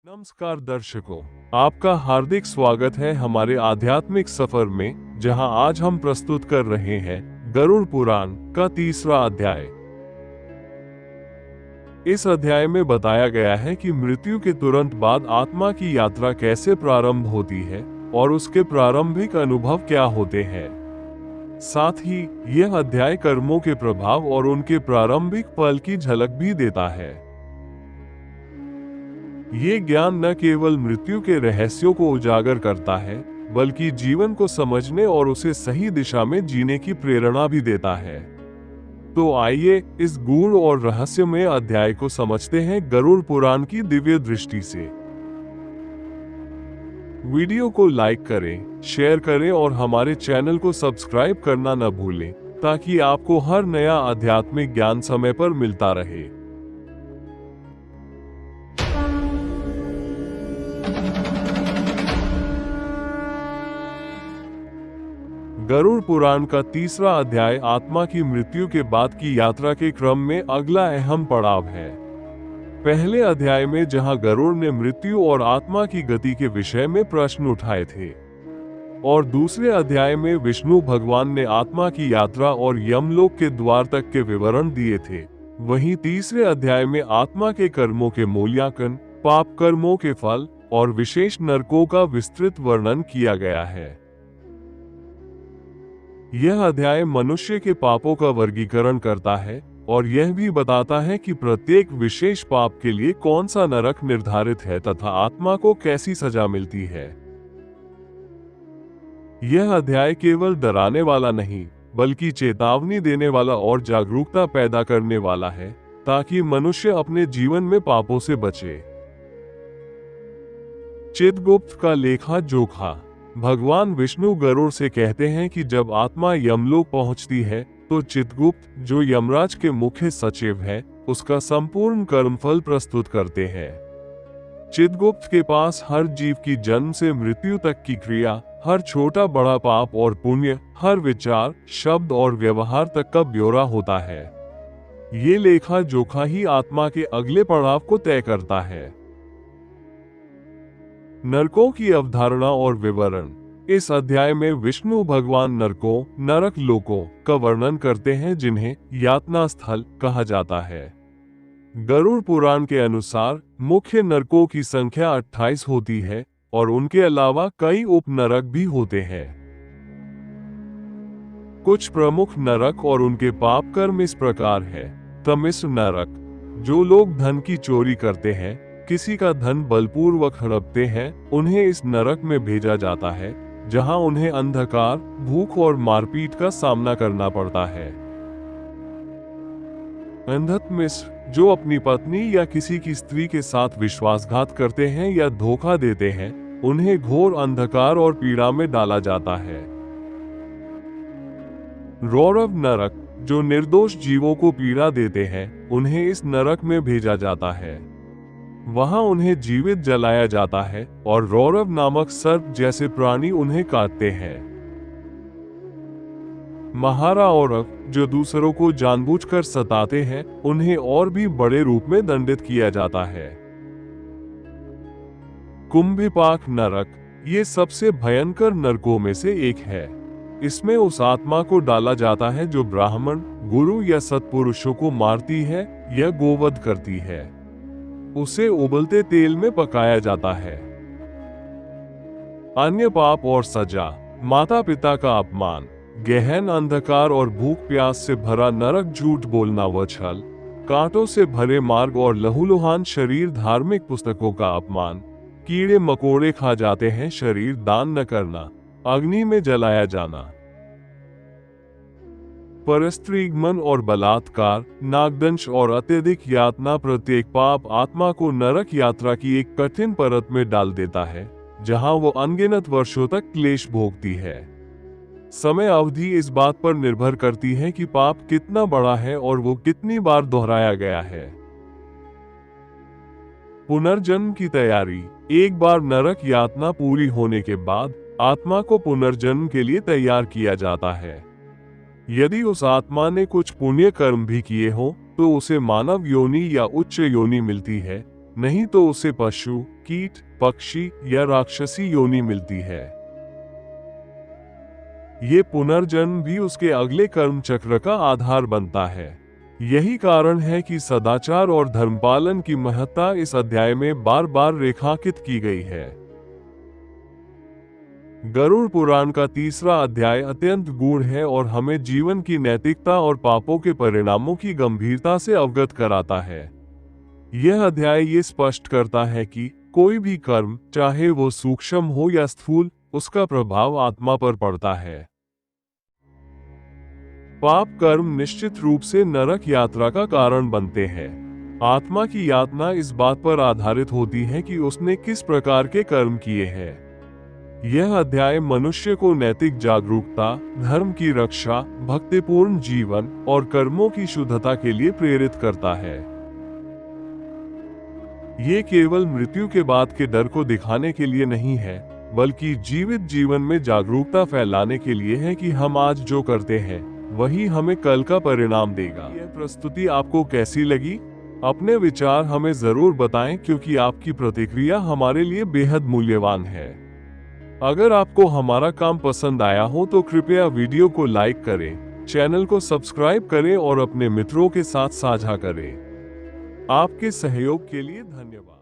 नमस्कार दर्शकों, आपका हार्दिक स्वागत है हमारे आध्यात्मिक सफर में, जहां आज हम प्रस्तुत कर रहे हैं गरुड़ पुराण का 3रा अध्याय। इस अध्याय में बताया गया है कि मृत्यु के तुरंत बाद आत्मा की यात्रा कैसे प्रारंभ होती है और उसके प्रारंभिक अनुभव क्या होते हैं। साथ ही यह अध्याय कर्मों के प्रभाव और उनके प्रारंभिक फल की झलक भी देता है। ये ज्ञान न केवल मृत्यु के रहस्यों को उजागर करता है, बल्कि जीवन को समझने और उसे सही दिशा में जीने की प्रेरणा भी देता है। तो आइए इस गूढ़ और रहस्यमय अध्याय को समझते हैं गरुड़ पुराण की दिव्य दृष्टि से। वीडियो को लाइक करें, शेयर करें और हमारे चैनल को सब्सक्राइब करना न भूलें, ताकि आपको हर नया आध्यात्मिक ज्ञान समय पर मिलता रहे। गरुड़ पुराण का 3रा अध्याय आत्मा की मृत्यु के बाद की यात्रा के क्रम में अगला अहम पड़ाव है। पहले अध्याय में जहां गरुड़ ने मृत्यु और आत्मा की गति के विषय में प्रश्न उठाए थे, और दूसरे अध्याय में विष्णु भगवान ने आत्मा की यात्रा और यमलोक के द्वार तक के विवरण दिए थे, वहीं तीसरे अध्याय में आत्मा के कर्मों के मूल्यांकन, पाप कर्मों के फल और विशेष नरकों का विस्तृत वर्णन किया गया है। यह अध्याय मनुष्य के पापों का वर्गीकरण करता है और यह भी बताता है कि प्रत्येक विशेष पाप के लिए कौन सा नरक निर्धारित है तथा आत्मा को कैसी सजा मिलती है। यह अध्याय केवल डराने वाला नहीं, बल्कि चेतावनी देने वाला और जागरूकता पैदा करने वाला है, ताकि मनुष्य अपने जीवन में पापों से बचे। चित्रगुप्त का लेखा जोखा। भगवान विष्णु गरुड़ से कहते हैं कि जब आत्मा यमलोक पहुंचती है तो चित्रगुप्त, जो यमराज के मुख्य सचिव है, उसका संपूर्ण कर्मफल प्रस्तुत करते हैं। चित्रगुप्त के पास हर जीव की जन्म से मृत्यु तक की क्रिया, हर छोटा बड़ा पाप और पुण्य, हर विचार, शब्द और व्यवहार तक का ब्यौरा होता है। ये लेखा जोखा ही आत्मा के अगले पड़ाव को तय करता है। नरकों की अवधारणा और विवरण। इस अध्याय में विष्णु भगवान नरकों, नरक लोकों का वर्णन करते हैं, जिन्हें यातना स्थल कहा जाता है। गरुड़ पुराण के अनुसार मुख्य नरकों की संख्या 28 होती है और उनके अलावा कई उप नरक भी होते हैं। कुछ प्रमुख नरक और उनके पाप कर्म इस प्रकार है। तमिस नरक, जो लोग धन की चोरी करते हैं, किसी का धन बलपूर्वक हड़पते हैं, उन्हें इस नरक में भेजा जाता है, जहां उन्हें अंधकार, भूख और मारपीट का सामना करना पड़ता है। अंधत्मिश्र, जो अपनी पत्नी या किसी की स्त्री के साथ विश्वासघात करते हैं या धोखा देते हैं, उन्हें घोर अंधकार और पीड़ा में डाला जाता है। रौरव नरक, जो निर्दोष जीवों को पीड़ा देते हैं, उन्हें इस नरक में भेजा जाता है। वहां उन्हें जीवित जलाया जाता है और रौरव नामक सर्प जैसे प्राणी उन्हें काटते हैं। महारौरव, जो दूसरों को जानबूझकर सताते हैं, उन्हें और भी बड़े रूप में दंडित किया जाता है। कुंभिपाक नरक, ये सबसे भयंकर नरकों में से एक है। इसमें उस आत्मा को डाला जाता है जो ब्राह्मण, गुरु या सत्पुरुषों को मारती है या गोवध करती है। उसे उबलते तेल में पकाया जाता है। अन्य पाप और सजा। माता पिता का अपमान, गहन अंधकार और भूख प्यास से भरा नरक, झूठ बोलना व छल, कांटों से भरे मार्ग और लहूलुहान शरीर, धार्मिक पुस्तकों का अपमान, कीड़े मकोड़े खा जाते हैं, शरीर दान न करना, अग्नि में जलाया जाना, परस्त्रीगमन और बलात्कार, नागदंश और अत्यधिक यातना। प्रत्येक पाप आत्मा को नरक यात्रा की एक कठिन परत में डाल देता है, जहां वो अनगिनत वर्षों तक क्लेश भोगती है। समय अवधि इस बात पर निर्भर करती है कि पाप कितना बड़ा है और वो कितनी बार दोहराया गया है। पुनर्जन्म की तैयारी। एक बार नरक यातना पूरी होने के बाद आत्मा को पुनर्जन्म के लिए तैयार किया जाता है। यदि उस आत्मा ने कुछ पुण्य कर्म भी किए हो तो उसे मानव योनि या उच्च योनि मिलती है, नहीं तो उसे पशु, कीट, पक्षी या राक्षसी योनि मिलती है। ये पुनर्जन्म भी उसके अगले कर्म चक्र का आधार बनता है। यही कारण है कि सदाचार और धर्मपालन की महत्ता इस अध्याय में बार बार रेखांकित की गई है। गरुड़ पुराण का तीसरा अध्याय अत्यंत गूढ़ है और हमें जीवन की नैतिकता और पापों के परिणामों की गंभीरता से अवगत कराता है। यह अध्याय ये स्पष्ट करता है कि कोई भी कर्म, चाहे वो सूक्ष्म हो या स्थूल, उसका प्रभाव आत्मा पर पड़ता है। पाप कर्म निश्चित रूप से नरक यात्रा का कारण बनते हैं। आत्मा की यातना इस बात पर आधारित होती है कि उसने किस प्रकार के कर्म किए हैं। यह अध्याय मनुष्य को नैतिक जागरूकता, धर्म की रक्षा, भक्तिपूर्ण जीवन और कर्मों की शुद्धता के लिए प्रेरित करता है। ये केवल मृत्यु के बाद के डर को दिखाने के लिए नहीं है, बल्कि जीवित जीवन में जागरूकता फैलाने के लिए है कि हम आज जो करते हैं वही हमें कल का परिणाम देगा। यह प्रस्तुति आपको कैसी लगी? अपने विचार हमें जरूर बताएं, क्योंकि आपकी प्रतिक्रिया हमारे लिए बेहद मूल्यवान है। अगर आपको हमारा काम पसंद आया हो तो कृपया वीडियो को लाइक करें, चैनल को सब्सक्राइब करें और अपने मित्रों के साथ साझा करें। आपके सहयोग के लिए धन्यवाद।